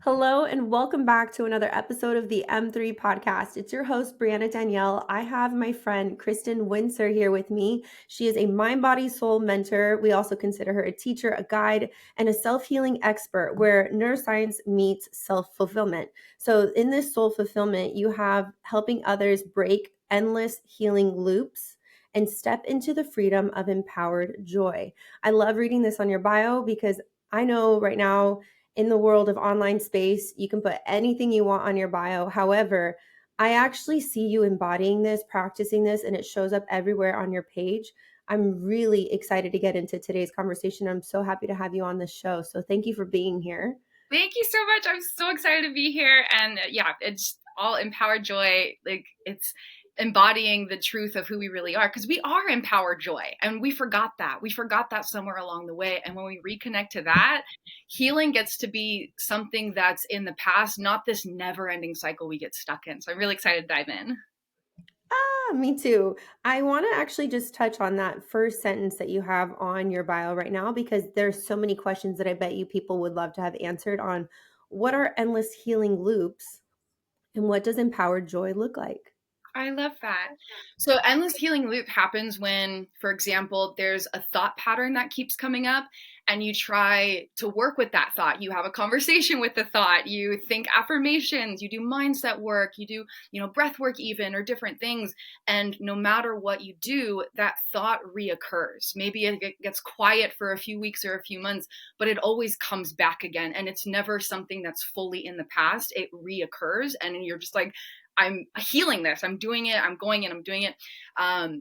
Hello and welcome back to another episode of the M3 podcast. It's your host, Breanna Danielle. I have my friend Kristin Windsor here with me. She is a mind-body-soul mentor. We also consider her a teacher, a guide, and a self-healing expert where neuroscience meets self-fulfillment. So in this soul fulfillment, you have helping others break endless healing loops and step into the freedom of empowered joy. I love reading this on your bio because I know right now in the world of online space, you can put anything you want on your bio. However, I actually see you embodying this, practicing this, and it shows up everywhere on your page. I'm really excited to get into today's conversation. I'm so happy to have you on the show. So thank you for being here. Thank you so much. I'm so excited to be here. And yeah, it's all empowered joy. Like it's embodying the truth of who we really are, because we are empowered joy. And we forgot that. We forgot that somewhere along the way. And when we reconnect to that, healing gets to be something that's in the past, not this never ending cycle we get stuck in. So I'm really excited to dive in. Me too. I want to actually just touch on that first sentence that you have on your bio right now, because there's so many questions that I bet you people would love to have answered on what are endless healing loops and what does empowered joy look like? I love that. So endless healing loop happens when, for example, there's a thought pattern that keeps coming up and you try to work with that thought. You have a conversation with the thought, you think affirmations, you do mindset work, you do, breath work even, or different things. And no matter what you do, that thought reoccurs. Maybe it gets quiet for a few weeks or a few months, but it always comes back again. And it's never something that's fully in the past. It reoccurs and you're just like, I'm healing this. I'm doing it. I'm going and I'm doing it.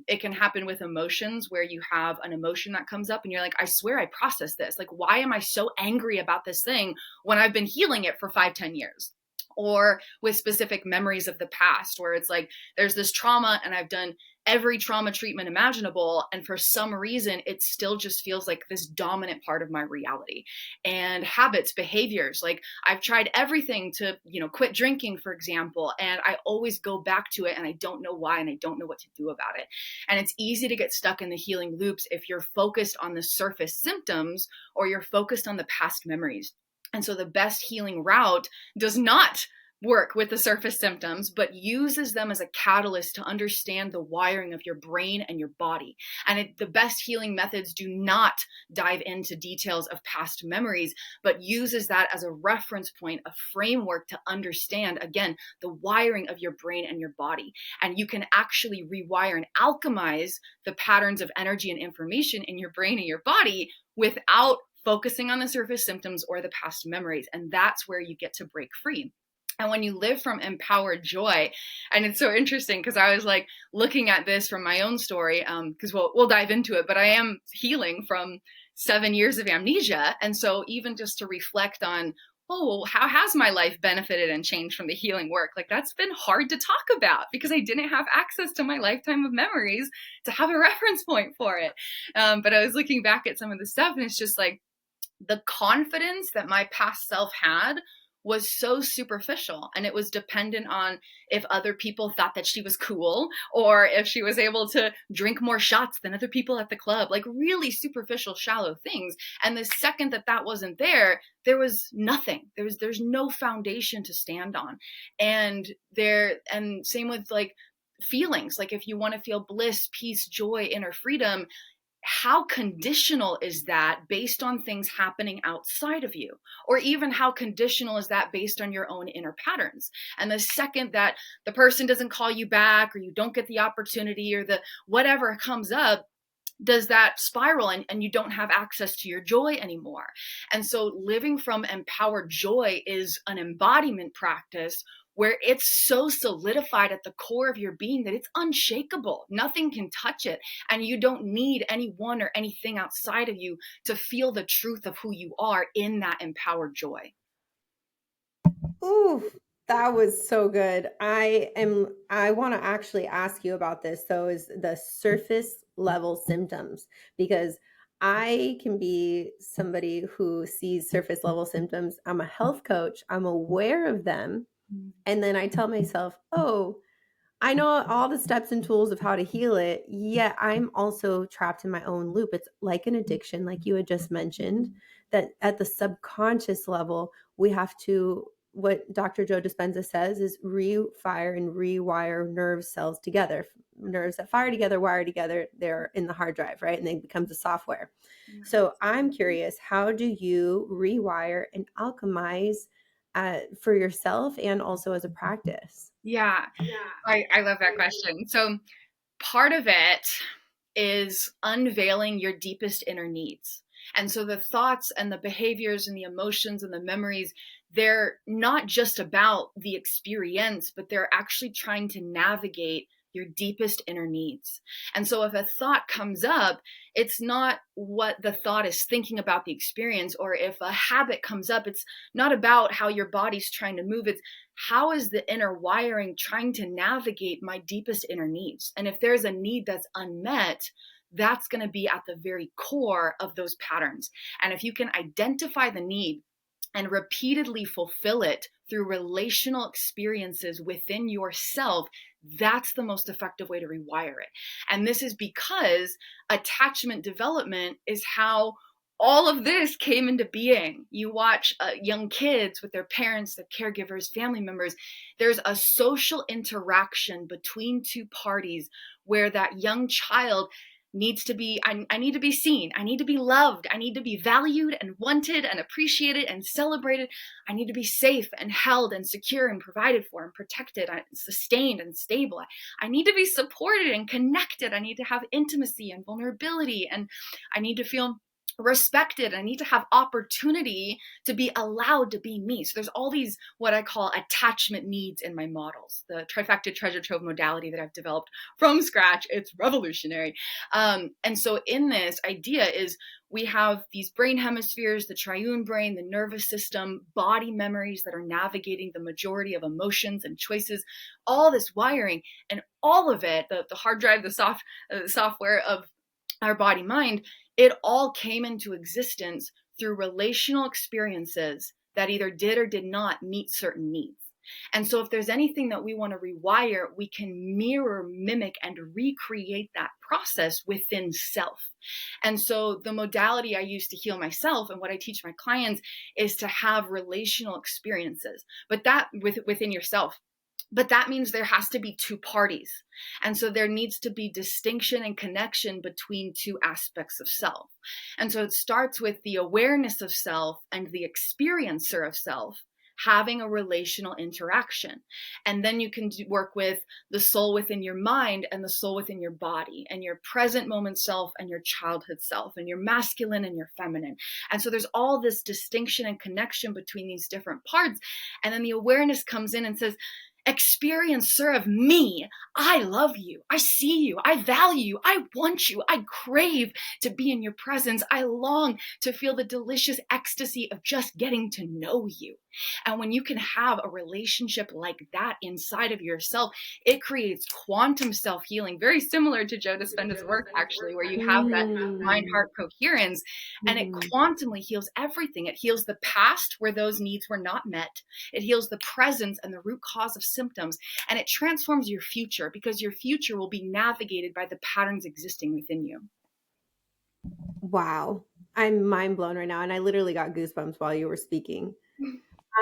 It can happen with emotions where you have an emotion that comes up and you're like, I swear I processed this. Like, why am I so angry about this thing when I've been healing it for 5-10 years? Or with specific memories of the past where it's like, there's this trauma and I've done every trauma treatment imaginable. And for some reason, it still just feels like this dominant part of my reality. And habits, behaviors, like I've tried everything to, quit drinking, for example, and I always go back to it and I don't know why and I don't know what to do about it. And it's easy to get stuck in the healing loops if you're focused on the surface symptoms or you're focused on the past memories. And so the best healing route does not work with the surface symptoms, but uses them as a catalyst to understand the wiring of your brain and your body. And the best healing methods do not dive into details of past memories, but uses that as a reference point, a framework to understand, again, the wiring of your brain and your body. And you can actually rewire and alchemize the patterns of energy and information in your brain and your body without focusing on the surface symptoms or the past memories. And that's where you get to break free. And when you live from empowered joy, and it's so interesting because I was like looking at this from my own story, because we'll dive into it, but I am healing from 7 years of amnesia. And so even just to reflect on, oh, how has my life benefited and changed from the healing work? Like that's been hard to talk about because I didn't have access to my lifetime of memories to have a reference point for it. But I was looking back at some of the stuff and it's just like, the confidence that my past self had was so superficial, and it was dependent on if other people thought that she was cool or if she was able to drink more shots than other people at the club, like really superficial, shallow things. And the second that wasn't there, there was nothing. There's no foundation to stand on. And same with like feelings, like if you want to feel bliss, peace, joy, inner freedom, how conditional is that based on things happening outside of you? Or even how conditional is that based on your own inner patterns? And the second that the person doesn't call you back or you don't get the opportunity or the whatever comes up, does that spiral and you don't have access to your joy anymore? And so living from empowered joy is an embodiment practice where it's so solidified at the core of your being that it's unshakable. Nothing can touch it. And you don't need anyone or anything outside of you to feel the truth of who you are in that empowered joy. Ooh, that was so good. I want to actually ask you about this. So is the surface level symptoms, because I can be somebody who sees surface level symptoms. I'm a health coach. I'm aware of them. And then I tell myself, oh, I know all the steps and tools of how to heal it, yet I'm also trapped in my own loop. It's like an addiction, like you had just mentioned, that at the subconscious level, we have to, what Dr. Joe Dispenza says is refire and rewire nerve cells together. Nerves that fire together, wire together, they're in the hard drive, right? And they become the software. So I'm curious, how do you rewire and alchemize for yourself and also as a practice? Yeah, I love that question. So part of it is unveiling your deepest inner needs. And so the thoughts and the behaviors and the emotions and the memories, they're not just about the experience, but they're actually trying to navigate your deepest inner needs. And so if a thought comes up, it's not what the thought is thinking about the experience, or if a habit comes up, it's not about how your body's trying to move. It's how is the inner wiring trying to navigate my deepest inner needs? And if there's a need that's unmet, that's going to be at the very core of those patterns. And if you can identify the need and repeatedly fulfill it through relational experiences within yourself, that's the most effective way to rewire it. And this is because attachment development is how all of this came into being. You watch young kids with their parents, their caregivers, family members. There's a social interaction between two parties where that young child needs to be, I need to be seen. I need to be loved. I need to be valued and wanted and appreciated and celebrated. I need to be safe and held and secure and provided for and protected and sustained and stable. I need to be supported and connected. I need to have intimacy and vulnerability, and I need to feel respected. I need to have opportunity to be allowed to be me. So there's all these what I call attachment needs in my models, the trifecta treasure trove modality that I've developed from scratch. It's revolutionary. And so in this idea is we have these brain hemispheres, the triune brain, the nervous system, body memories that are navigating the majority of emotions and choices, all this wiring, and all of it, the hard drive, the software of our body mind, it all came into existence through relational experiences that either did or did not meet certain needs. And so if there's anything that we want to rewire, we can mirror, mimic, and recreate that process within self. And so the modality I use to heal myself and what I teach my clients is to have relational experiences, but that within yourself. But that means there has to be two parties. And so there needs to be distinction and connection between two aspects of self. And so it starts with the awareness of self and the experiencer of self having a relational interaction. And then you can work with the soul within your mind and the soul within your body, and your present moment self and your childhood self, and your masculine and your feminine. And so there's all this distinction and connection between these different parts. And then the awareness comes in and says, experiencer of me, I love you. I see you. I value you. I want you. I crave to be in your presence. I long to feel the delicious ecstasy of just getting to know you. And when you can have a relationship like that inside of yourself, it creates quantum self-healing, very similar to Joe Dispenza's work, actually, where you have that mind-heart coherence, and it quantumly heals everything. It heals the past where those needs were not met. It heals the present and the root cause of symptoms, and it transforms your future, because your future will be navigated by the patterns existing within you. Wow. I'm mind blown right now. And I literally got goosebumps while you were speaking.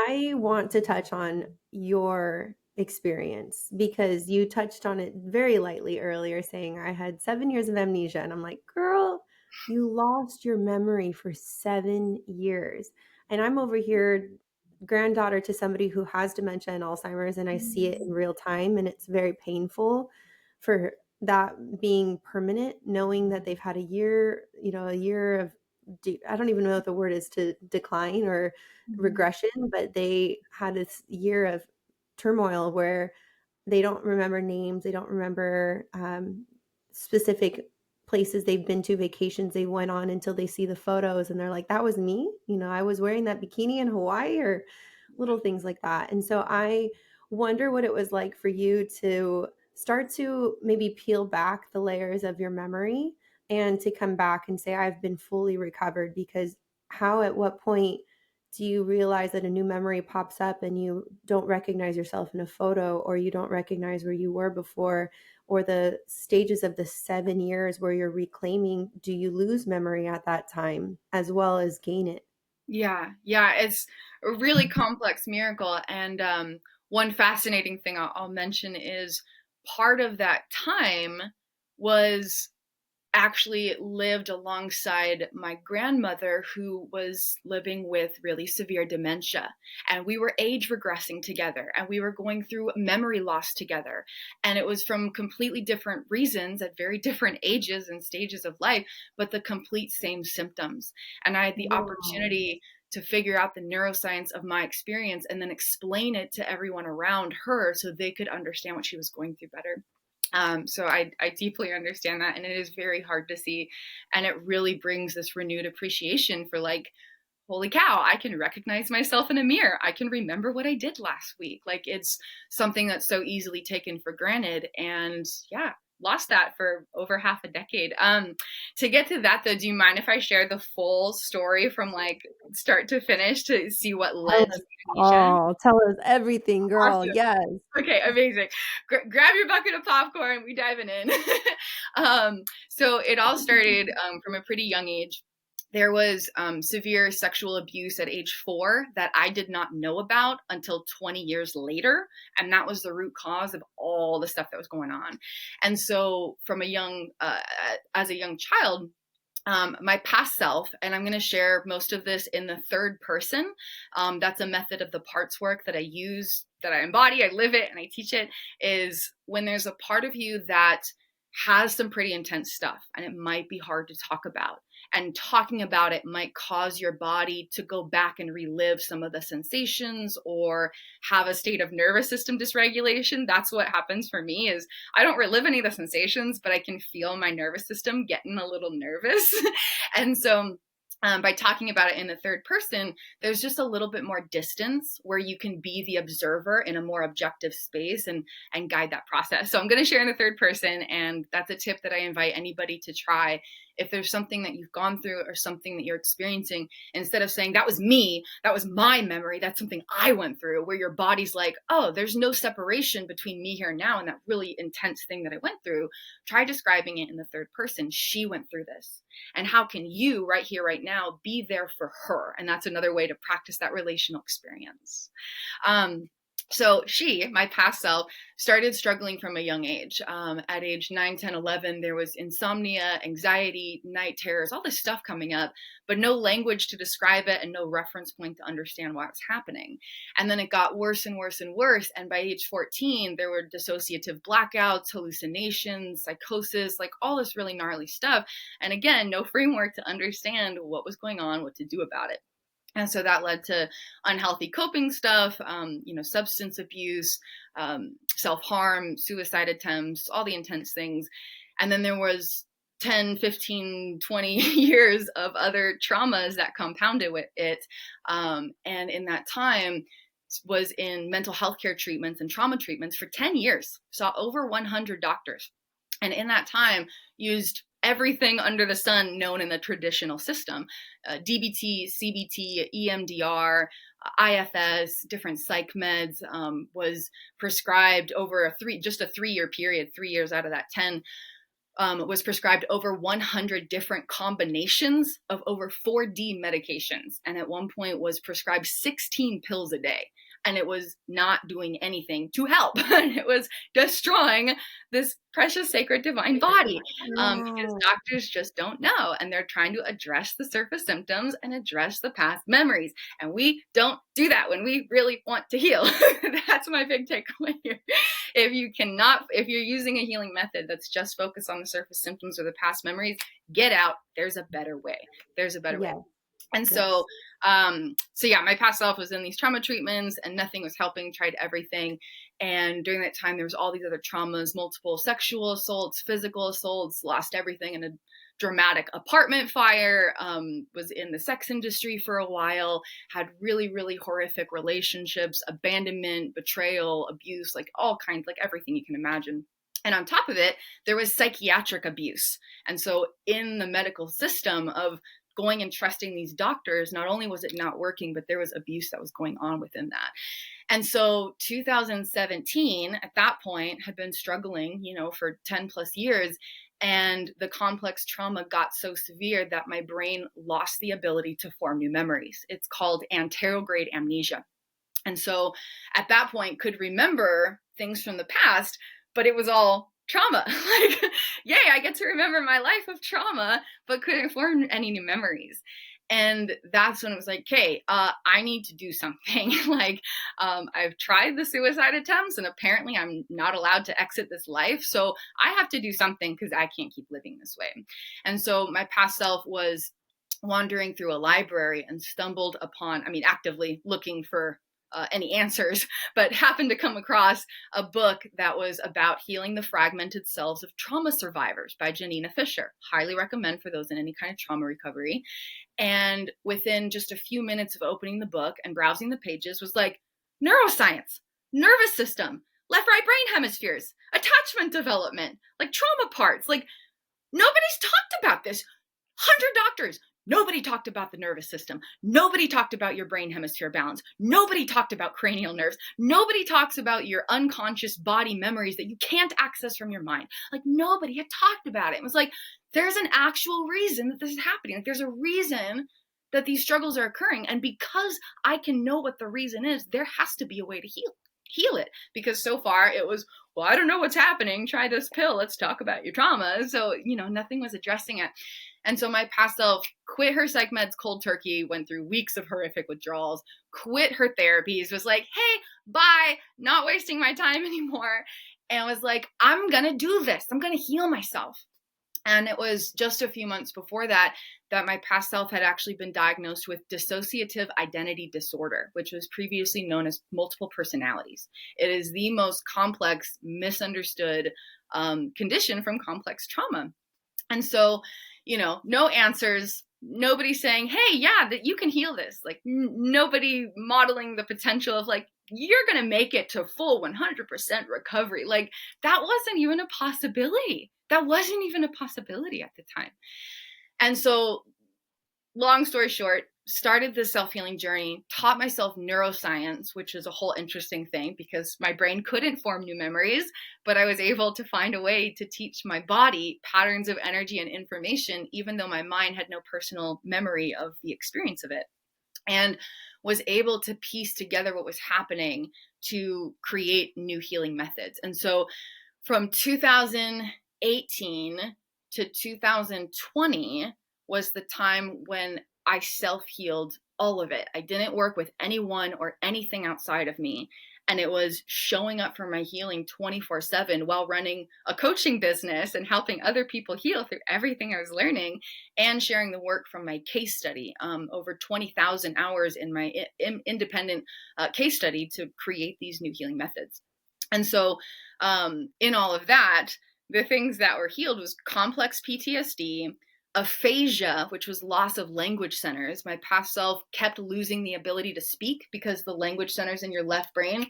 I want to touch on your experience because you touched on it very lightly earlier, saying I had 7 years of amnesia. And I'm like, girl, you lost your memory for 7 years. And I'm over here, granddaughter to somebody who has dementia and Alzheimer's, and I see it in real time. And it's very painful for that being permanent, knowing that they've had a year, a year of, I don't even know what the word is, to decline or regression, but they had this year of turmoil where they don't remember names. They don't remember specific places they've been to, vacations they went on, until they see the photos and they're like, that was me. I was wearing that bikini in Hawaii, or little things like that. And so I wonder what it was like for you to start to maybe peel back the layers of your memory and to come back and say, I've been fully recovered. Because at what point do you realize that a new memory pops up and you don't recognize yourself in a photo, or you don't recognize where you were before, or the stages of the 7 years where you're reclaiming? Do you lose memory at that time as well as gain it? Yeah, yeah, it's a really complex miracle. And one fascinating thing I'll mention is part of that time was actually lived alongside my grandmother who was living with really severe dementia. And we were age regressing together and we were going through memory loss together. And it was from completely different reasons at very different ages and stages of life, but the complete same symptoms. And I had the Wow. opportunity to figure out the neuroscience of my experience and then explain it to everyone around her so they could understand what she was going through better. So I deeply understand that, and it is very hard to see, and it really brings this renewed appreciation for like, holy cow, I can recognize myself in a mirror. I can remember what I did last week. Like it's something that's so easily taken for granted, and yeah, lost that for over half a decade. To get to that though, do you mind if I share the full story from like start to finish to see what Tell led to us Amnesia? all. Tell us everything, girl. Awesome. Yes. Okay, amazing. Grab your bucket of popcorn. We diving in. So it all started from a pretty young age. There was severe sexual abuse at age 4 that I did not know about until 20 years later, and that was the root cause of all the stuff that was going on. And so, from a young, as a young child, my past self, and I'm going to share most of this in the third person. That's a method of the parts work that I use, that I embody, I live it, and I teach it, is when there's a part of you that has some pretty intense stuff and it might be hard to talk about. And talking about it might cause your body to go back and relive some of the sensations or have a state of nervous system dysregulation. That's what happens for me is I don't relive any of the sensations, but I can feel my nervous system getting a little nervous. And so by talking about it in the third person, there's just a little bit more distance where you can be the observer in a more objective space and guide that process. So I'm going to share in the third person, and that's a tip that I invite anybody to try. If there's something that you've gone through or something that you're experiencing, instead of saying that was me, that was my memory, that's something I went through, where your body's like, oh, there's no separation between me here now and that really intense thing that I went through, try describing it in the third person. She went through this. And how can you right here, right now, be there for her? And that's another way to practice that relational experience. So she, my past self, started struggling from a young age. At age 9, 10, 11, there was insomnia, anxiety, night terrors, all this stuff coming up, but no language to describe it and no reference point to understand why it's happening. And then it got worse and worse and worse. And by age 14, there were dissociative blackouts, hallucinations, psychosis, like all this really gnarly stuff. And again, no framework to understand what was going on, what to do about it. And so that led to unhealthy coping stuff, substance abuse, self-harm, suicide attempts, all the intense things. And then there was 10, 15, 20 years of other traumas that compounded with it. And in that time, was in mental health care treatments and trauma treatments for 10 years, saw over 100 doctors. And in that time, used everything under the sun known in the traditional system, DBT, CBT, EMDR, IFS, different psych meds, was prescribed over just a 3-year period, 3 years out of that 10, was prescribed over 100 different combinations of over 4D medications. And at one point was prescribed 16 pills a day. And it was not doing anything to help. It was destroying this precious, sacred, divine body, because Wow. doctors just don't know. And they're trying to address the surface symptoms and address the past memories. And we don't do that when we really want to heal. That's my big takeaway here. If you're using a healing method that's just focused on the surface symptoms or the past memories, get out. There's a better way. There's a better way. Yes. And Yes. so yeah, my past self was in these trauma treatments and nothing was helping, tried everything. And during that time, there was all these other traumas, multiple sexual assaults, physical assaults, lost everything in a dramatic apartment fire, was in the sex industry for a while, had really, really horrific relationships, abandonment, betrayal, abuse, like all kinds, like everything you can imagine. And on top of it, there was psychiatric abuse. And so in the medical system of going and trusting these doctors, not only was it not working, but there was abuse that was going on within that. And so 2017, at that point, had been struggling, for 10 plus years. And the complex trauma got so severe that my brain lost the ability to form new memories. It's called anterograde amnesia. And so at that point could remember things from the past, but it was all trauma. Like, yay, I get to remember my life of trauma, but couldn't form any new memories. And that's when it was like, okay, I need to do something. Like, I've tried the suicide attempts and apparently I'm not allowed to exit this life. So I have to do something because I can't keep living this way. And so my past self was wandering through a library and stumbled upon, actively looking for any answers, but happened to come across a book that was about healing the fragmented selves of trauma survivors by Janina Fisher. Highly recommend for those in any kind of trauma recovery. And within just a few minutes of opening the book and browsing the pages was like, neuroscience, nervous system, left right brain hemispheres, attachment development, like trauma parts. Like, nobody's talked about this. 100 doctors. Nobody talked about the nervous system. Nobody talked about your brain hemisphere balance. Nobody talked about cranial nerves. Nobody talks about your unconscious body memories that you can't access from your mind. Like, nobody had talked about it. It was like, there's an actual reason that this is happening. Like, there's a reason that these struggles are occurring. And because I can know what the reason is, there has to be a way to heal it. Because so far it was, well, I don't know what's happening. Try this pill. Let's talk about your trauma. So, nothing was addressing it. And so my past self quit her psych meds cold turkey, went through weeks of horrific withdrawals, quit her therapies, was like, hey, bye, not wasting my time anymore. And was like, I'm going to do this. I'm going to heal myself. And it was just a few months before that my past self had actually been diagnosed with dissociative identity disorder, which was previously known as multiple personalities. It is the most complex, misunderstood condition from complex trauma. And so, no answers, nobody saying, hey, yeah, that you can heal this. Like, nobody modeling the potential of like, you're going to make it to full 100% recovery. Like, that wasn't even a possibility. That wasn't even a possibility at the time. And so, long story short, started this self-healing journey, taught myself neuroscience, which is a whole interesting thing because my brain couldn't form new memories, but I was able to find a way to teach my body patterns of energy and information, even though my mind had no personal memory of the experience of it. And was able to piece together what was happening to create new healing methods. And so from 2018 to 2020 was the time when I self-healed all of it. I didn't work with anyone or anything outside of me. And it was showing up for my healing 24/7 while running a coaching business and helping other people heal through everything I was learning and sharing the work from my case study, over 20,000 hours in my independent case study to create these new healing methods. And so in all of that, the things that were healed was complex PTSD, aphasia, which was loss of language centers. My past self kept losing the ability to speak because the language centers in your left brain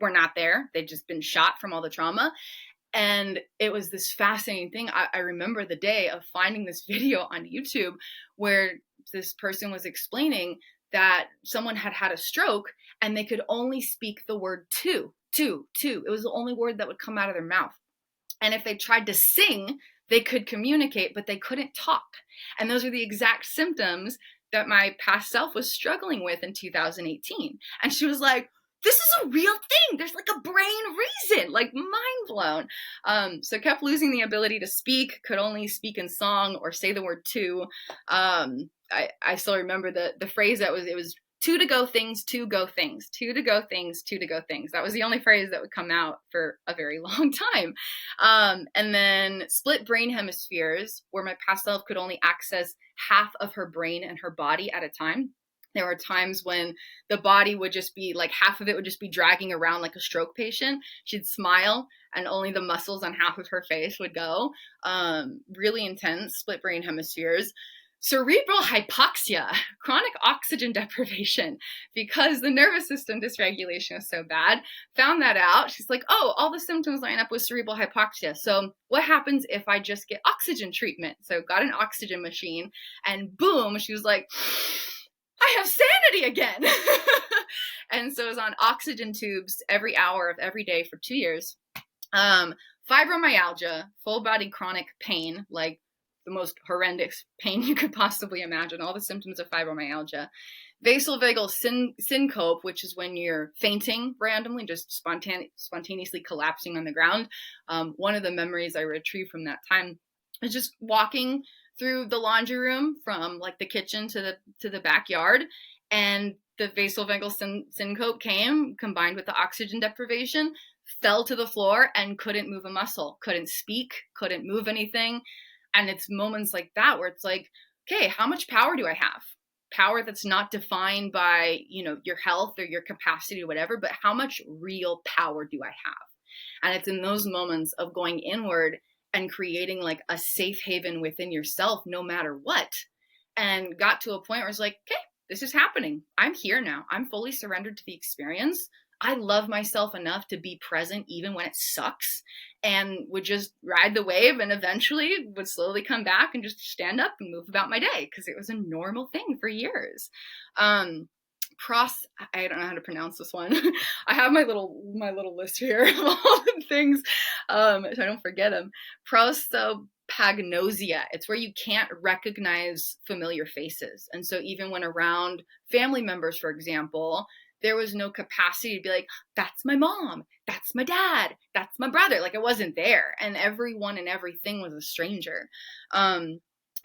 were not there. They'd just been shot from all the trauma. And it was this fascinating thing. I remember the day of finding this video on YouTube where this person was explaining that someone had had a stroke and they could only speak the word two. It was the only word that would come out of their mouth. And if they tried to sing, they could communicate, but they couldn't talk. And those are the exact symptoms that my past self was struggling with in 2018. And she was like, this is a real thing. There's like a brain reason, like mind blown. So kept losing the ability to speak, could only speak in song or say the word two. I still remember the phrase it was two to go things, two go things, two to go things, two to go things. That was the only phrase that would come out for a very long time. And then split brain hemispheres, where my past self could only access half of her brain and her body at a time. There were times when the body would just be like half of it would just be dragging around like a stroke patient. She'd smile and only the muscles on half of her face would go. Really intense split brain hemispheres. Cerebral hypoxia, chronic oxygen deprivation, because the nervous system dysregulation was so bad. Found that out. She's like, oh, all the symptoms line up with cerebral hypoxia. So what happens if I just get oxygen treatment? So got an oxygen machine and boom, she was like, I have sanity again. And so I was on oxygen tubes every hour of every day for 2 years. fibromyalgia, full body chronic pain, like the most horrendous pain you could possibly imagine, all the symptoms of fibromyalgia, vasovagal syncope, which is when you're fainting randomly, just spontaneously collapsing on the ground. One of the memories I retrieved from that time is just walking through the laundry room from like the kitchen to the backyard, and the vasovagal syncope came combined with the oxygen deprivation, fell to the floor and couldn't move a muscle, couldn't speak, couldn't move anything. And it's moments like that where it's like, okay, how much power do I have? Power that's not defined by, your health or your capacity or whatever, but how much real power do I have? And it's in those moments of going inward and creating like a safe haven within yourself, no matter what. And got to a point where it's like, okay, this is happening. I'm here now. I'm fully surrendered to the experience. I love myself enough to be present even when it sucks, and would just ride the wave, and eventually would slowly come back and just stand up and move about my day because it was a normal thing for years. I don't know how to pronounce this one. I have my little list here of all the things, so I don't forget them. Prosopagnosia. It's where you can't recognize familiar faces. And so even when around family members, for example, there was no capacity to be like, that's my mom, that's my dad, that's my brother. Like, it wasn't there. And everyone and everything was a stranger. I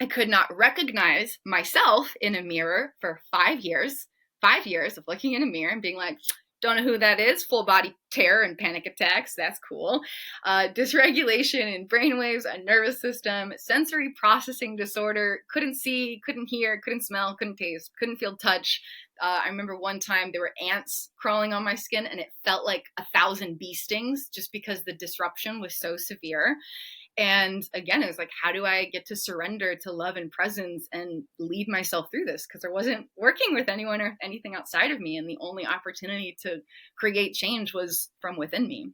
could not recognize myself in a mirror for 5 years. 5 years of looking in a mirror and being like, don't know who that is. Full body terror and panic attacks. That's cool. Dysregulation in brainwaves and nervous system, sensory processing disorder, couldn't see, couldn't hear, couldn't smell, couldn't taste, couldn't feel touch. I remember one time there were ants crawling on my skin and it felt like 1,000 bee stings just because the disruption was so severe. And again, it was like, how do I get to surrender to love and presence and lead myself through this? Because I wasn't working with anyone or anything outside of me. And the only opportunity to create change was from within me.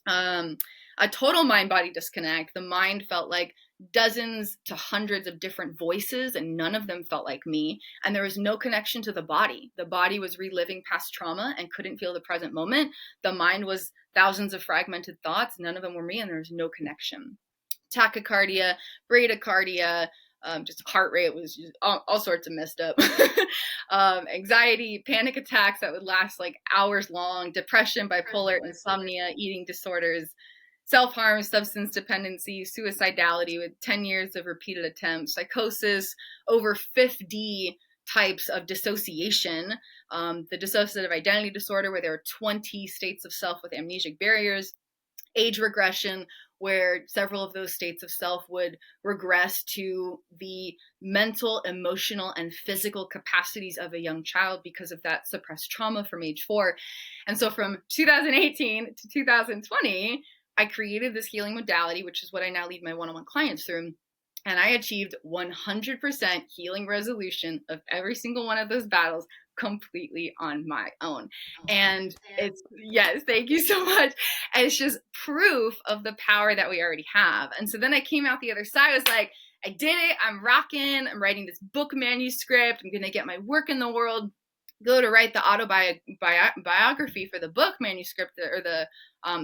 A total mind-body disconnect. The mind felt like dozens to hundreds of different voices, and none of them felt like me. And there was no connection to the body. The body was reliving past trauma and couldn't feel the present moment. The mind was thousands of fragmented thoughts. None of them were me, and there was no connection. Tachycardia, bradycardia, just heart rate was just all sorts of messed up. Anxiety, panic attacks that would last like hours long, depression, bipolar, insomnia, eating disorders, self-harm, substance dependency, suicidality with 10 years of repeated attempts, psychosis, over 50 types of dissociation, the dissociative identity disorder where there are 20 states of self with amnesic barriers, age regression, where several of those states of self would regress to the mental, emotional, and physical capacities of a young child because of that suppressed trauma from age 4. And so from 2018 to 2020, I created this healing modality, which is what I now lead my one-on-one clients through. And I achieved 100% healing resolution of every single one of those battles completely on my own. And it's, yes, thank you so much. And it's just proof of the power that we already have. And so then I came out the other side. I was like, I did it. I'm rocking. I'm writing this book manuscript. I'm going to get my work in the world. Go to write the autobiography for the book manuscript or the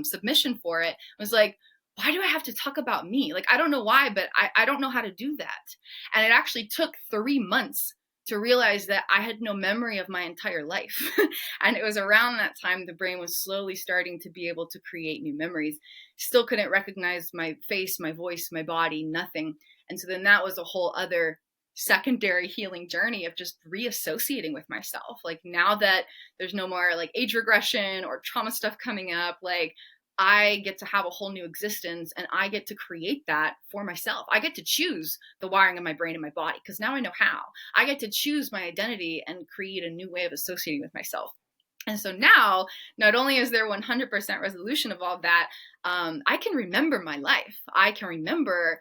submission for it. I was like, why do I have to talk about me? Like, I don't know why, but I don't know how to do that. And it actually took 3 months to realize that I had no memory of my entire life. And it was around that time the brain was slowly starting to be able to create new memories. Still couldn't recognize my face, my voice, my body, nothing. And so then that was a whole other secondary healing journey of just reassociating with myself. Like, now that there's no more like age regression or trauma stuff coming up, like, I get to have a whole new existence, and I get to create that for myself. I get to choose the wiring of my brain and my body because now I know how. I get to choose my identity and create a new way of associating with myself. And so now, not only is there 100% resolution of all of that, I can remember my life. I can remember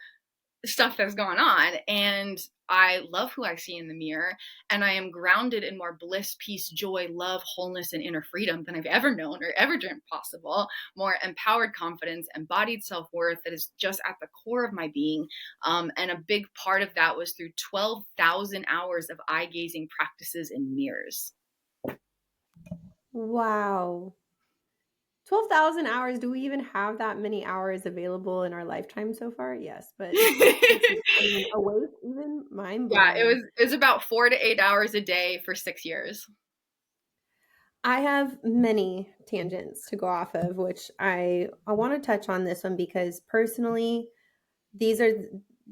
stuff that's gone on, and I love who I see in the mirror, and I am grounded in more bliss, peace, joy, love, wholeness, and inner freedom than I've ever known or ever dreamt possible. More empowered confidence, embodied self-worth that is just at the core of my being. And a big part of that was through 12,000 hours of eye-gazing practices in mirrors. Wow. 12,000 hours. Do we even have that many hours available in our lifetime so far? Yes, but 12,000, I mean, awake even? Mind Yeah, blowing. it was about 4 to 8 hours a day for 6 years. I have many tangents to go off of, which I want to touch on this one because personally, these are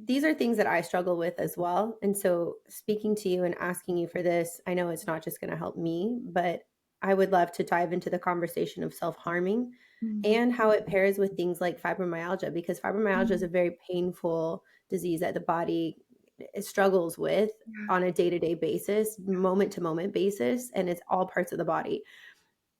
these are things that I struggle with as well. And so speaking to you and asking you for this, I know it's not just going to help me, but I would love to dive into the conversation of self-harming Mhm. and how it pairs with things like fibromyalgia, because fibromyalgia is a Mhm. very painful disease that the body struggles with Yeah. on a day-to-day basis, moment to moment basis, and it's all parts of the body.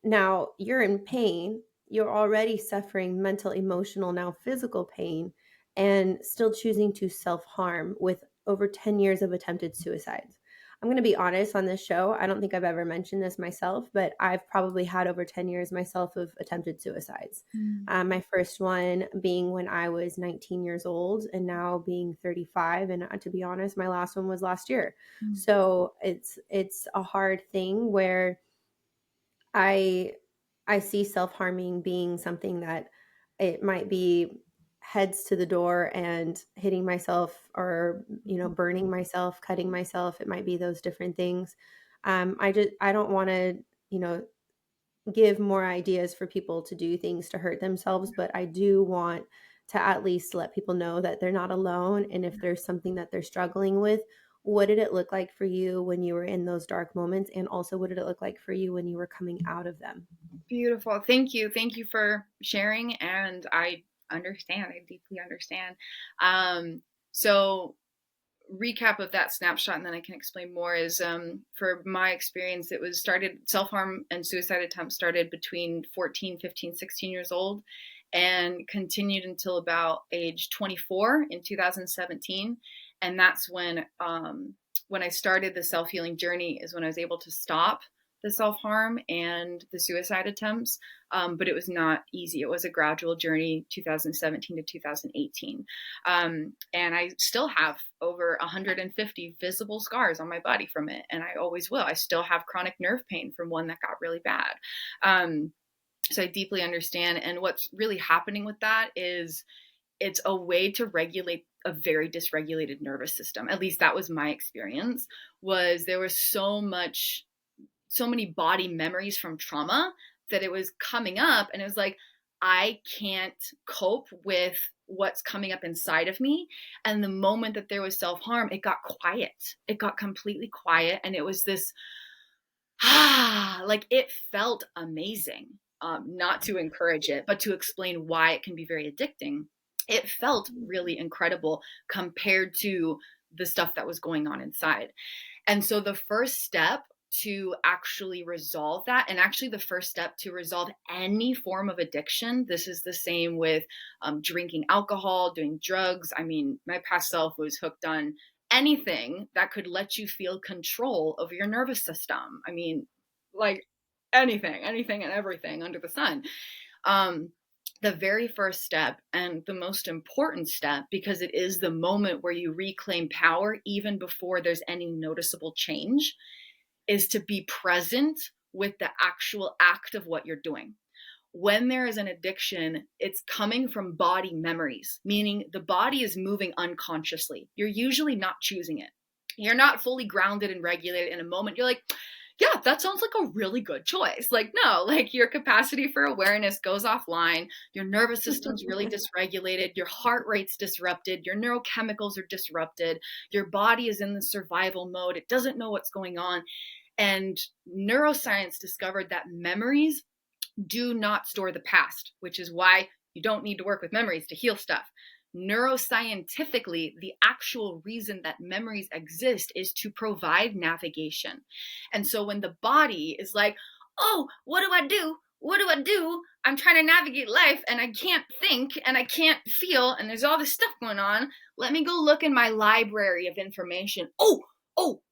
Now you're in pain, you're already suffering mental, emotional, now physical pain, and still choosing to self harm with over 10 years of attempted suicides. I'm going to be honest on this show. I don't think I've ever mentioned this myself, but I've probably had over 10 years myself of attempted suicides. Mm. My first one being when I was 19 years old, and now being 35. And to be honest, my last one was last year. Mm. So it's a hard thing where I I see self-harming being something that it might be heads to the door and hitting myself, or burning myself, cutting myself. It might be those different things. I don't want to you know give more ideas for people to do things to hurt themselves, but I do want to at least let people know that they're not alone. And if there's something that they're struggling with, what did it look like for you when you were in those dark moments? And also, what did it look like for you when you were coming out of them? Beautiful. Thank you. Thank you for sharing. And I understand. I deeply understand. So recap of that snapshot, and then I can explain more, is for my experience, it was started, self-harm and suicide attempts started between 14, 15, 16 years old and continued until about age 24 in 2017. And that's when I started the self-healing journey, is when I was able to stop the self-harm and the suicide attempts. But it was not easy. It was a gradual journey, 2017 to 2018. And I still have over 150 visible scars on my body from it. And I always will. I still have chronic nerve pain from one that got really bad. So I deeply understand. And what's really happening with that is it's a way to regulate a very dysregulated nervous system. At least that was my experience. Was there was so many body memories from trauma that it was coming up, and it was like, I can't cope with what's coming up inside of me. And the moment that there was self-harm, it got quiet. It got completely quiet. And it was this, like, it felt amazing. Not to encourage it, but to explain why it can be very addicting. It felt really incredible compared to the stuff that was going on inside. And so the first step to actually resolve that, and actually the first step to resolve any form of addiction, this is the same with drinking alcohol, doing drugs. I mean, my past self was hooked on anything that could let you feel control over your nervous system. I mean, like anything and everything under the sun. Um, the very first step, and the most important step, because it is the moment where you reclaim power even before there's any noticeable change, is to be present with the actual act of what you're doing. When there is an addiction, it's coming from body memories, meaning the body is moving unconsciously. You're usually not choosing it. You're not fully grounded and regulated in a moment. You're like, yeah, that sounds like a really good choice. Like, no, like your capacity for awareness goes offline. Your nervous system's really dysregulated. Your heart rate's disrupted. Your neurochemicals are disrupted. Your body is in the survival mode. It doesn't know what's going on. And neuroscience discovered that memories do not store the past, which is why you don't need to work with memories to heal stuff. Neuroscientifically, the actual reason that memories exist is to provide navigation. And so when the body is like, oh, what do I do? What do I do? I'm trying to navigate life and I can't think and I can't feel and there's all this stuff going on. Let me go look in my library of information. Oh,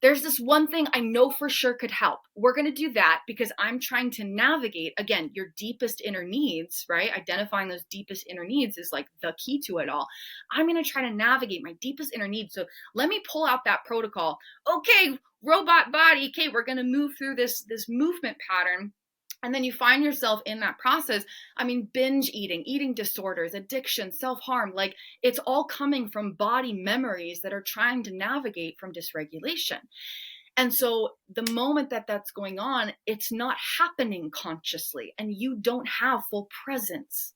there's this one thing I know for sure could help. We're going to do that because I'm trying to navigate, again, your deepest inner needs, right? Identifying those deepest inner needs is like the key to it all. I'm going to try to navigate my deepest inner needs. So let me pull out that protocol. Okay, robot body. Okay, we're going to move through this movement pattern. And then you find yourself in that process. I mean, binge eating, eating disorders, addiction, self-harm, like it's all coming from body memories that are trying to navigate from dysregulation. And so the moment that that's going on, it's not happening consciously and you don't have full presence.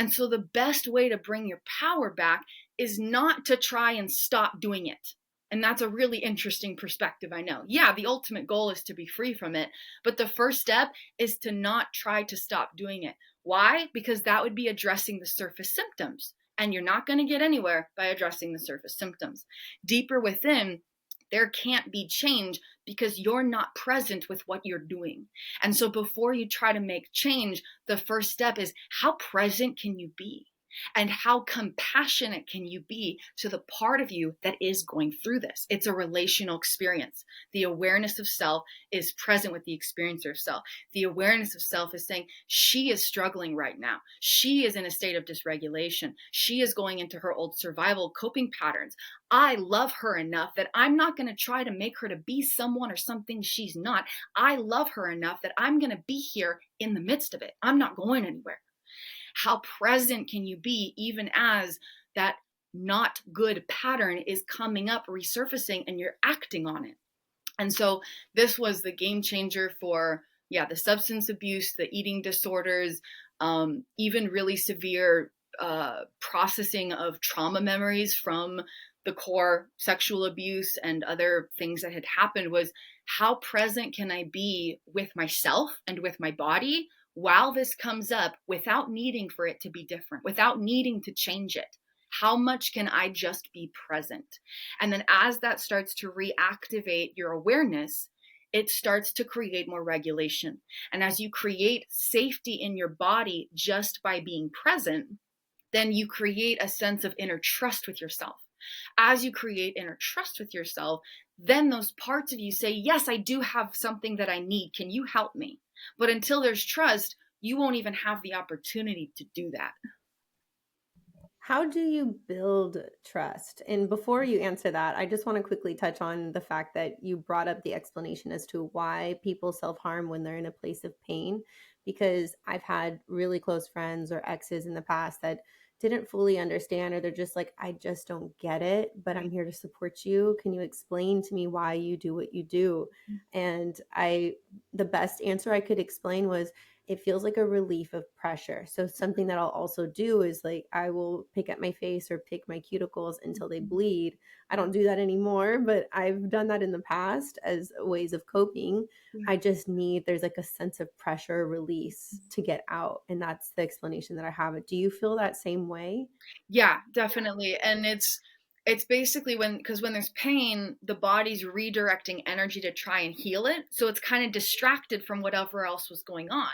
And so the best way to bring your power back is not to try and stop doing it. And that's a really interesting perspective, I know. Yeah, the ultimate goal is to be free from it. But the first step is to not try to stop doing it. Why? Because that would be addressing the surface symptoms. And you're not going to get anywhere by addressing the surface symptoms. Deeper within, there can't be change because you're not present with what you're doing. And so before you try to make change, the first step is how present can you be? And how compassionate can you be to the part of you that is going through this? It's a relational experience. The awareness of self is present with the experiencer of self. The awareness of self is saying, she is struggling right now. She is in a state of dysregulation. She is going into her old survival coping patterns. I love her enough that I'm not going to try to make her to be someone or something she's not. I love her enough that I'm going to be here in the midst of it. I'm not going anywhere. How present can you be even as that not good pattern is coming up, resurfacing, and you're acting on it? And so this was the game changer for, the substance abuse, the eating disorders, even really severe processing of trauma memories from the core sexual abuse and other things that had happened. Was how present can I be with myself and with my body while this comes up without needing for it to be different, without needing to change it? How much can I just be present? And then as that starts to reactivate your awareness, it starts to create more regulation. And as you create safety in your body just by being present, then you create a sense of inner trust with yourself. As you create inner trust with yourself, then those parts of you say, yes, I do have something that I need. Can you help me? But until there's trust, you won't even have the opportunity to do that. How do you build trust? And before you answer that, I just want to quickly touch on the fact that you brought up the explanation as to why people self-harm when they're in a place of pain, because I've had really close friends or exes in the past that didn't fully understand, or they're just like, I just don't get it, but I'm here to support you. Can you explain to me why you do what you do? And the best answer I could explain was, it feels like a relief of pressure. So something that I'll also do is like, I will pick at my face or pick my cuticles until they bleed. I don't do that anymore, but I've done that in the past as ways of coping. I just need, there's like a sense of pressure release to get out. And that's the explanation that I have. Do you feel that same way? Yeah, definitely. And it's basically because when there's pain, the body's redirecting energy to try and heal it. So it's kind of distracted from whatever else was going on.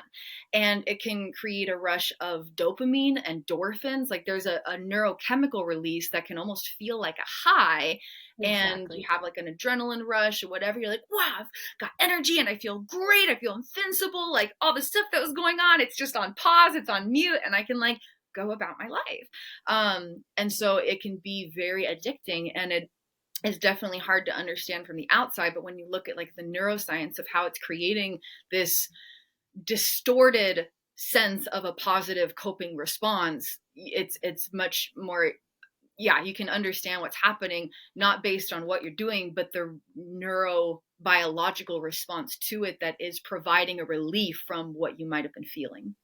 And it can create a rush of dopamine and endorphins. Like there's a neurochemical release that can almost feel like a high. And you have like an adrenaline rush or whatever. You're like, wow, I've got energy and I feel great. I feel invincible. Like all the stuff that was going on, it's just on pause, it's on mute, and I can like go about my life. And so it can be very addicting, and it is definitely hard to understand from the outside. But when you look at like the neuroscience of how it's creating this distorted sense of a positive coping response, it's much more, you can understand what's happening, not based on what you're doing, but the neurobiological response to it that is providing a relief from what you might have been feeling.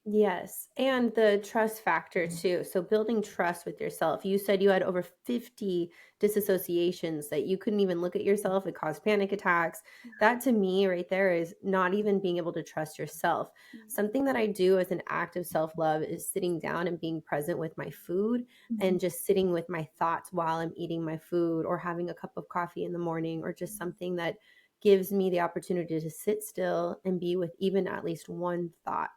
Yes. And the trust factor too. So building trust with yourself. You said you had over 50 disassociations that you couldn't even look at yourself. It caused panic attacks. That to me right there is not even being able to trust yourself. Something that I do as an act of self-love is sitting down and being present with my food and just sitting with my thoughts while I'm eating my food, or having a cup of coffee in the morning, or just something that gives me the opportunity to sit still and be with even at least one thought.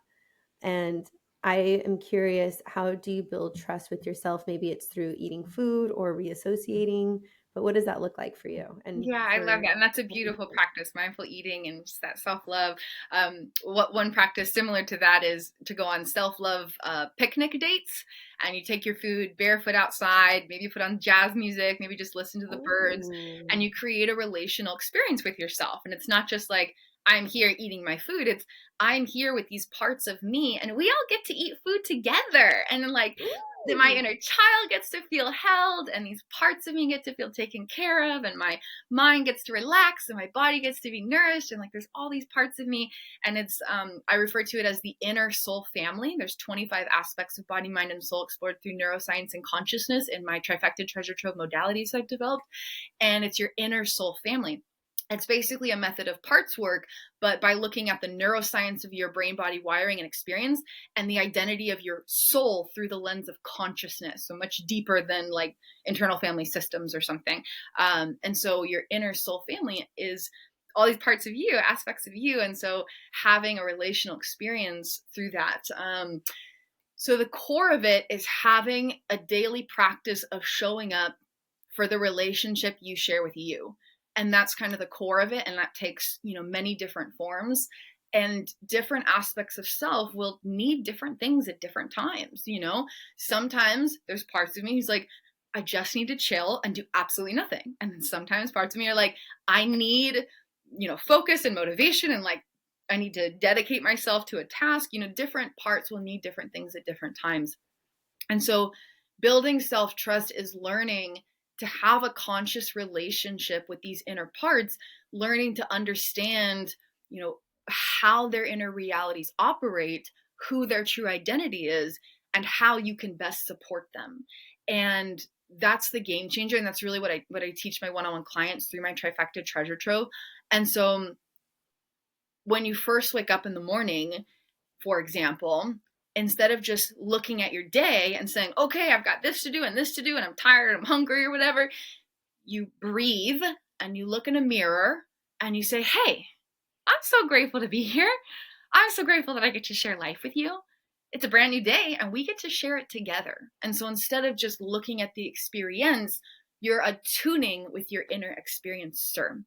And I am curious, how do you build trust with yourself? Maybe it's through eating food or reassociating, but what does that look like for you? And Yeah, I love for that. And that's a beautiful practice, mindful eating and just that self-love. What one practice similar to that is to go on self-love picnic dates, and you take your food barefoot outside, maybe put on jazz music, maybe just listen to the birds, and you create a relational experience with yourself. And it's not just like, I'm here eating my food. It's I'm here with these parts of me, and we all get to eat food together. And then, like, my inner child gets to feel held, and these parts of me get to feel taken care of, and my mind gets to relax, and my body gets to be nourished, and like there's all these parts of me. And it's I refer to it as the inner soul family. There's 25 aspects of body, mind, and soul explored through neuroscience and consciousness in my trifecta treasure trove modalities I've developed. And it's your inner soul family. It's basically a method of parts work, but by looking at the neuroscience of your brain, body wiring and experience, and the identity of your soul through the lens of consciousness. So much deeper than like internal family systems or something. And so your inner soul family is all these parts of you, aspects of you. And so having a relational experience through that. So the core of it is having a daily practice of showing up for the relationship you share with you. And that's kind of the core of it. And that takes, many different forms, and different aspects of self will need different things at different times. Sometimes there's parts of me who's like, I just need to chill and do absolutely nothing. And then sometimes parts of me are like, I need, focus and motivation, and like, I need to dedicate myself to a task. Different parts will need different things at different times. And so building self-trust is learning to have a conscious relationship with these inner parts, learning to understand, how their inner realities operate, who their true identity is, and how you can best support them. And that's the game changer. And that's really what I teach my one-on-one clients through my trifecta treasure trove. And so when you first wake up in the morning, for example, instead of just looking at your day and saying, okay, I've got this to do and I'm tired, I'm hungry or whatever, you breathe and you look in a mirror and you say, hey, I'm so grateful to be here. I'm so grateful that I get to share life with you. It's a brand new day and we get to share it together. And so instead of just looking at the experience, you're attuning with your inner experiencer.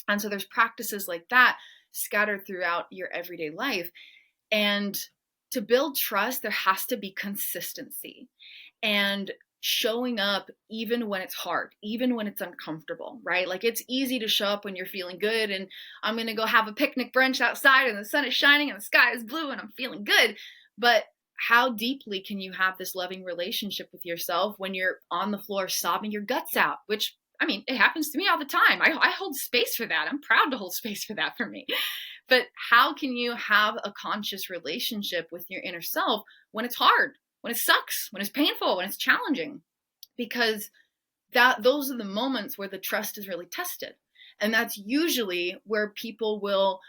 And so there's practices like that scattered throughout your everyday life. And to build trust, there has to be consistency and showing up even when it's hard, even when it's uncomfortable, right? Like it's easy to show up when you're feeling good and I'm going to go have a picnic brunch outside and the sun is shining and the sky is blue and I'm feeling good. But how deeply can you have this loving relationship with yourself when you're on the floor sobbing your guts out, which, I mean, it happens to me all the time. I hold space for that. I'm proud to hold space for that for me. But how can you have a conscious relationship with your inner self when it's hard, when it sucks, when it's painful, when it's challenging? Because those are the moments where the trust is really tested. And that's usually where people will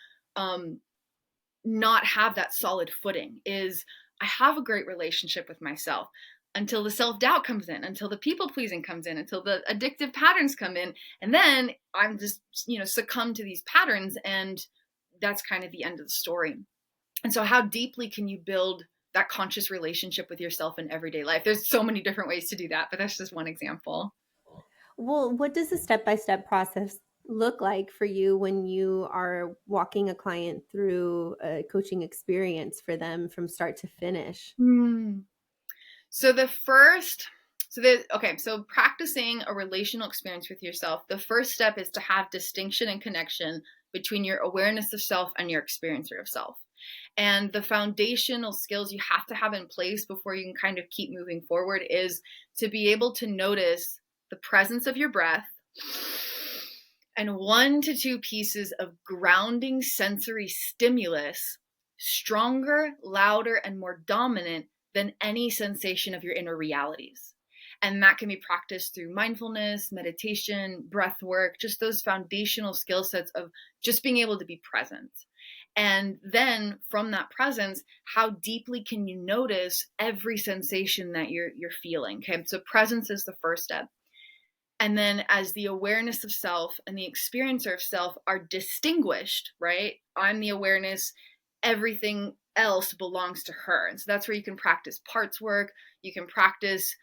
not have that solid footing. Is I have a great relationship with myself until the self-doubt comes in, until the people-pleasing comes in, until the addictive patterns come in. And then I'm just, succumb to these patterns, and that's kind of the end of the story. And so how deeply can you build that conscious relationship with yourself in everyday life? There's so many different ways to do that, but that's just one example. Well, what does the step-by-step process look like for you when you are walking a client through a coaching experience for them from start to finish? So practicing a relational experience with yourself, the first step is to have distinction and connection between your awareness of self and your experiencer of self. And the foundational skills you have to have in place before you can kind of keep moving forward is to be able to notice the presence of your breath and 1 to 2 pieces of grounding sensory stimulus, stronger, louder, and more dominant than any sensation of your inner realities. And that can be practiced through mindfulness, meditation, breath work, just those foundational skill sets of just being able to be present. And then from that presence, how deeply can you notice every sensation that you're feeling? Okay, so presence is the first step. And then as the awareness of self and the experiencer of self are distinguished, right? I'm the awareness, everything else belongs to her. And so that's where you can practice parts work. You can practice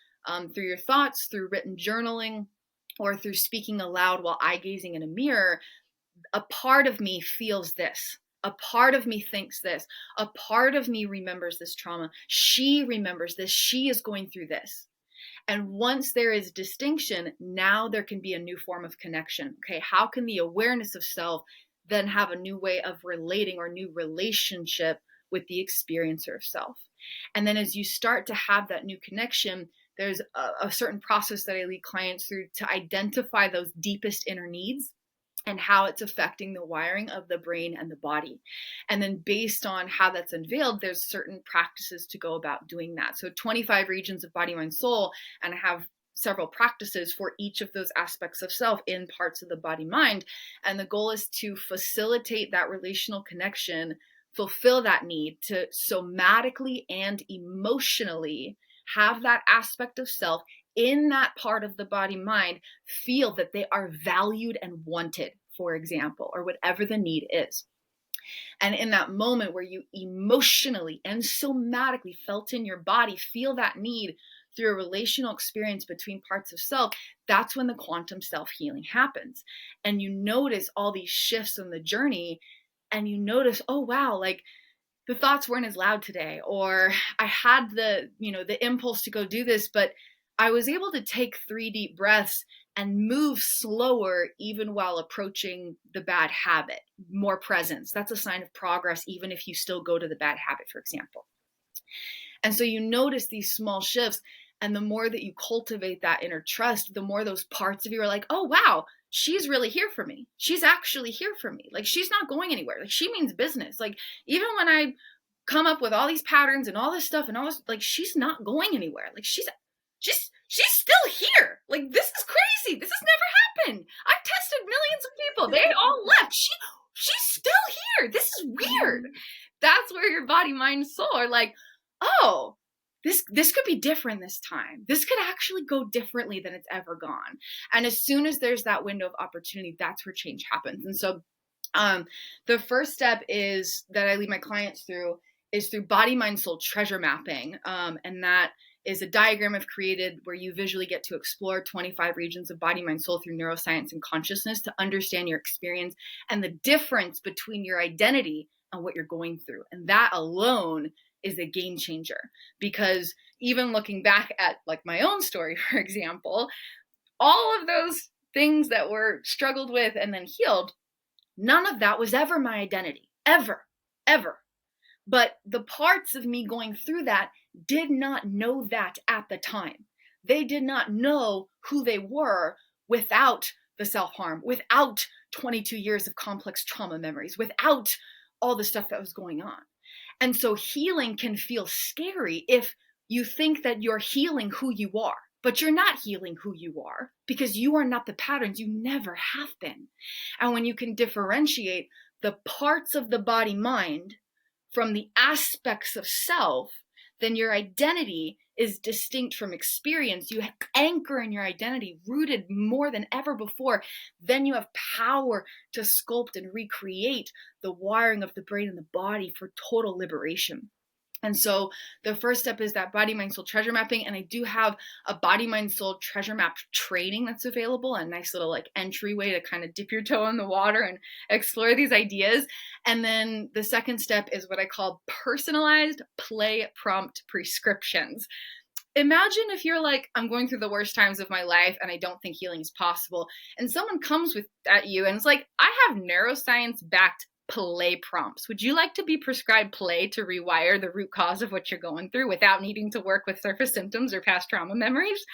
through your thoughts, through written journaling, or through speaking aloud while eye gazing in a mirror. A part of me feels this. A part of me thinks this. A part of me remembers this trauma. She remembers this. She is going through this. And once there is distinction, now there can be a new form of connection. Okay, how can the awareness of self then have a new way of relating or new relationship with the experiencer of self. And then as you start to have that new connection, there's a certain process that I lead clients through to identify those deepest inner needs and how it's affecting the wiring of the brain and the body. And then based on how that's unveiled, there's certain practices to go about doing that. So 25 regions of body, mind, soul, and I have several practices for each of those aspects of self in parts of the body, mind. And the goal is to facilitate that relational connection, fulfill that need to somatically and emotionally have that aspect of self in that part of the body, mind, feel that they are valued and wanted, for example, or whatever the need is. And in that moment where you emotionally and somatically felt in your body, feel that need through a relational experience between parts of self, that's when the quantum self-healing happens. And you notice all these shifts in the journey, and you notice, oh, wow, like the thoughts weren't as loud today, or I had the impulse to go do this, but I was able to take 3 deep breaths and move slower even while approaching the bad habit. More presence. That's a sign of progress, even if you still go to the bad habit, for example. And so you notice these small shifts, and the more that you cultivate that inner trust, the more those parts of you are like, oh, wow, she's really here for me. She's actually here for me. Like, she's not going anywhere. Like, she means business. Like, even when I come up with all these patterns and all this stuff and all this, like, she's not going anywhere. Like, she's still here. Like, this is crazy. This has never happened. I've tested millions of people. They all left. She's still here. This is weird. That's where your body, mind, soul are like, oh, this could be different this time. This could actually go differently than it's ever gone. And as soon as there's that window of opportunity, that's where change happens. And so the first step is that I lead my clients through is through body, mind, soul treasure mapping. And that is a diagram I've created where you visually get to explore 25 regions of body, mind, soul through neuroscience and consciousness to understand your experience and the difference between your identity and what you're going through. And that alone is a game changer, because even looking back at like my own story, for example, all of those things that were struggled with and then healed, none of that was ever my identity, ever. But the parts of me going through that did not know that at the time. They did not know who they were without the self-harm, without 22 years of complex trauma memories, without all the stuff that was going on. And so healing can feel scary if you think that you're healing who you are, but you're not healing who you are because you are not the patterns. You never have been. And when you can differentiate the parts of the body, mind from the aspects of self, then your identity is distinct from experience. You anchor in your identity, rooted more than ever before. Then you have power to sculpt and recreate the wiring of the brain and the body for total liberation. And so the first step is that body, mind, soul treasure mapping. And I do have a body, mind, soul treasure map training that's available, a nice little like entryway to kind of dip your toe in the water and explore these ideas. And then the second step is what I call personalized play prompt prescriptions. Imagine if you're like, I'm going through the worst times of my life and I don't think healing is possible. And someone comes at you and it's like, I have neuroscience-backed play prompts. Would you like to be prescribed play to rewire the root cause of what you're going through without needing to work with surface symptoms or past trauma memories?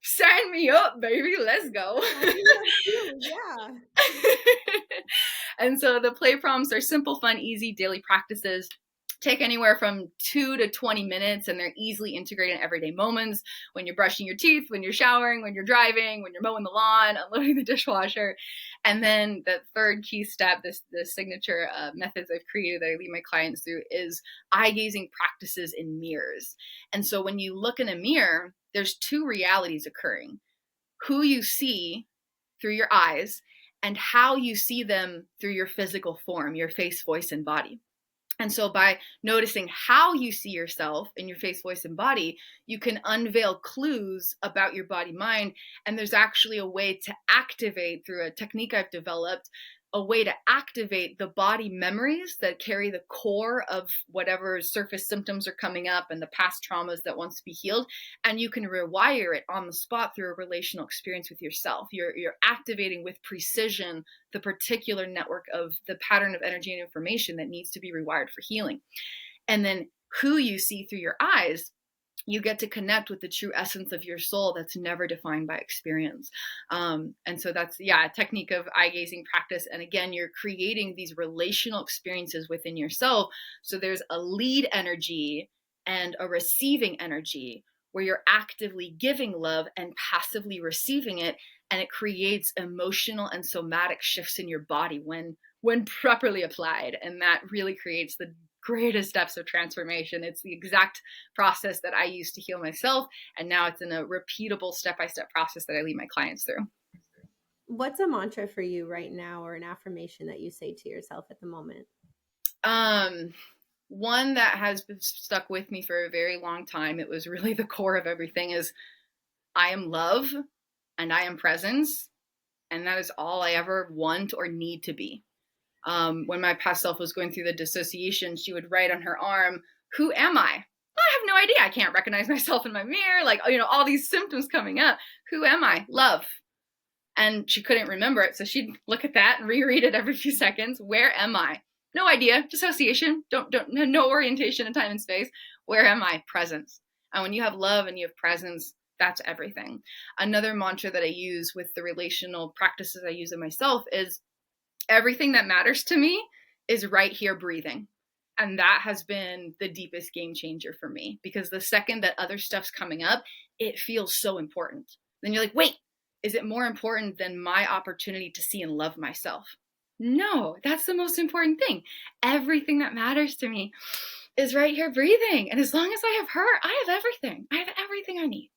Sign me up, baby. Let's go. Yeah. And so the play prompts are simple, fun, easy daily practices. Take anywhere from 2 to 20 minutes, and they're easily integrated in everyday moments. When you're brushing your teeth, when you're showering, when you're driving, when you're mowing the lawn, unloading the dishwasher. And then the third key step, the signature methods I've created that I lead my clients through, is eye-gazing practices in mirrors. And so when you look in a mirror, there's 2 realities occurring: who you see through your eyes and how you see them through your physical form, your face, voice, and body. And so by noticing how you see yourself in your face, voice, and body, you can unveil clues about your body, mind. And there's actually a way to activate, through a technique I've developed, a way to activate the body memories that carry the core of whatever surface symptoms are coming up and the past traumas that wants to be healed. And you can rewire it on the spot through a relational experience with yourself. You're activating with precision the particular network of the pattern of energy and information that needs to be rewired for healing. And then who you see through your eyes, you get to connect with the true essence of your soul that's never defined by experience. And so that's, a technique of eye gazing practice. And again, you're creating these relational experiences within yourself. So there's a lead energy and a receiving energy where you're actively giving love and passively receiving it. And it creates emotional and somatic shifts in your body when properly applied. And that really creates the greatest steps of transformation. It's the exact process that I used to heal myself. And now it's in a repeatable step-by-step process that I lead my clients through. What's a mantra for you right now, or an affirmation that you say to yourself at the moment? One that has been stuck with me for a very long time, it was really the core of everything, is I am love and I am presence. And that is all I ever want or need to be. When my past self was going through the dissociation, she would write on her arm, "Who am I?" I have no idea. I can't recognize myself in my mirror. Like, all these symptoms coming up. Who am I? Love. And she couldn't remember it. So she'd look at that and reread it every few seconds. Where am I? No idea. Dissociation. No orientation in time and space. Where am I? Presence. And when you have love and you have presence, that's everything. Another mantra that I use with the relational practices I use in myself is, everything that matters to me is right here breathing. And that has been the deepest game changer for me, because the second that other stuff's coming up, it feels so important. Then you're like, wait, is it more important than my opportunity to see and love myself? No, that's the most important thing. Everything that matters to me is right here breathing. And as long as I have her, I have everything. I have everything I need.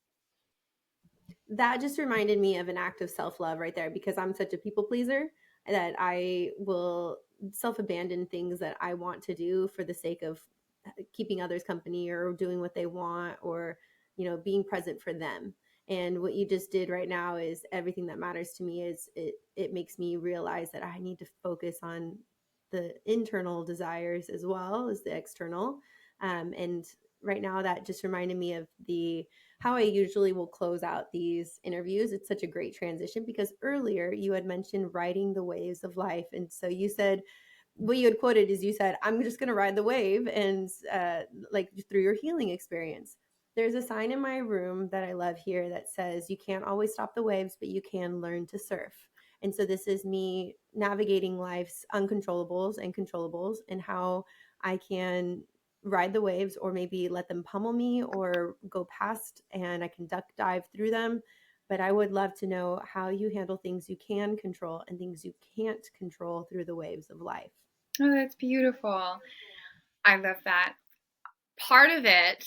That just reminded me of an act of self-love right there, because I'm such a people pleaser that I will self-abandon things that I want to do for the sake of keeping others company or doing what they want, or, being present for them. And what you just did right now is everything that matters to me. Is it makes me realize that I need to focus on the internal desires as well as the external. And right now that just reminded me of how I usually will close out these interviews. It's such a great transition, because earlier you had mentioned riding the waves of life. And so you said, what you had quoted is, you said, I'm just going to ride the wave, and like through your healing experience. There's a sign in my room that I love here that says, you can't always stop the waves, but you can learn to surf. And so this is me navigating life's uncontrollables and controllables, and how I can ride the waves, or maybe let them pummel me or go past, and I can duck dive through them. But I would love to know how you handle things you can control and things you can't control through the waves of life. Oh, that's beautiful. I love that. Part of it,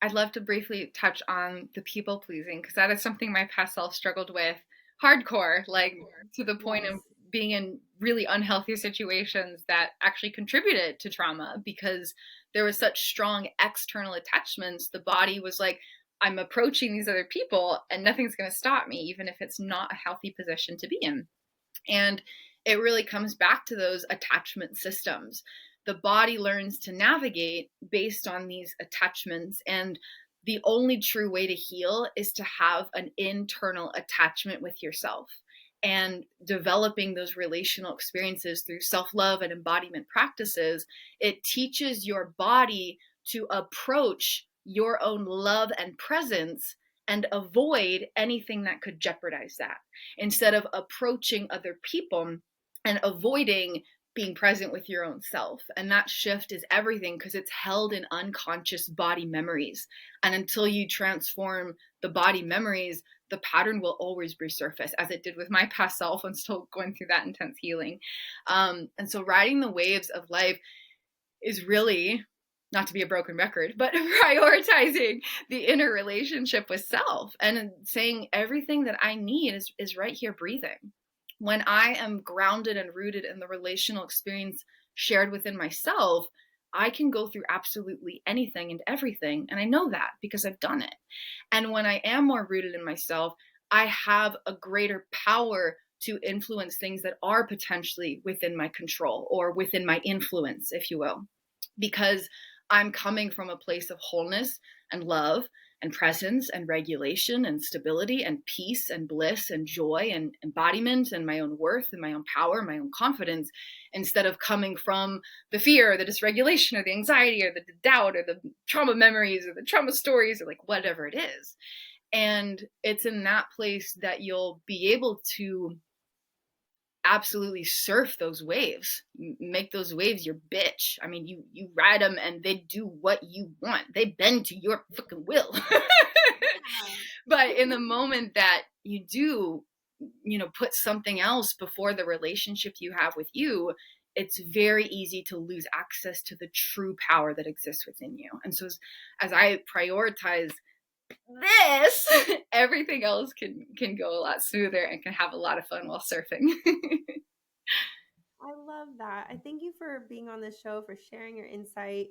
I'd love to briefly touch on the people pleasing, because that is something my past self struggled with hardcore, like to the point of being in really unhealthy situations that actually contributed to trauma, because there was such strong external attachments. The body was like, I'm approaching these other people and nothing's going to stop me, even if it's not a healthy position to be in. And it really comes back to those attachment systems. The body learns to navigate based on these attachments. And the only true way to heal is to have an internal attachment with yourself. And developing those relational experiences through self-love and embodiment practices, it teaches your body to approach your own love and presence and avoid anything that could jeopardize that, instead of approaching other people and avoiding being present with your own self. And that shift is everything, because it's held in unconscious body memories. And until you transform the body memories, the pattern will always resurface, as it did with my past self. I'm still going through that intense healing. And so riding the waves of life is really, not to be a broken record, but prioritizing the inner relationship with self and saying everything that I need is right here breathing. When I am grounded and rooted in the relational experience shared within myself, I can go through absolutely anything and everything. And I know that because I've done it. And when I am more rooted in myself, I have a greater power to influence things that are potentially within my control or within my influence, if you will, because I'm coming from a place of wholeness and love and presence and regulation and stability and peace and bliss and joy and embodiment and my own worth and my own power, my own confidence, instead of coming from the fear or the dysregulation or the anxiety or the doubt or the trauma memories or the trauma stories or like whatever it is. And it's in that place that you'll be able to absolutely surf those waves, make those waves your bitch. I mean, you ride them and they do what you want, they bend to your fucking will. But in the moment that you do, put something else before the relationship you have with you, it's very easy to lose access to the true power that exists within you. And so as I prioritize this, everything else can go a lot smoother and can have a lot of fun while surfing. I love that. I thank you for being on the show, for sharing your insight.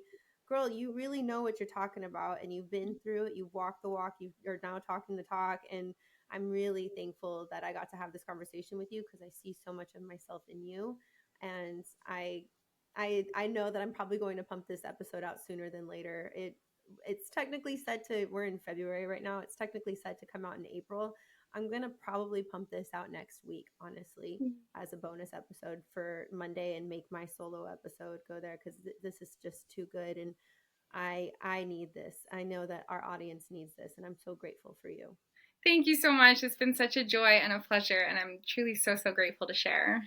Girl, you really know what you're talking about, and you've been through it. You've walked the walk. You're now talking the talk. And I'm really thankful that I got to have this conversation with you because I see so much of myself in you. And I know that I'm probably going to pump this episode out sooner than later. It's technically set to, we're in February right now. It's technically set to come out in April. I'm going to probably pump this out next week, honestly, as a bonus episode for Monday and make my solo episode go there because this is just too good. And I need this. I know that our audience needs this, and I'm so grateful for you. Thank you so much. It's been such a joy and a pleasure, and I'm truly so, so grateful to share.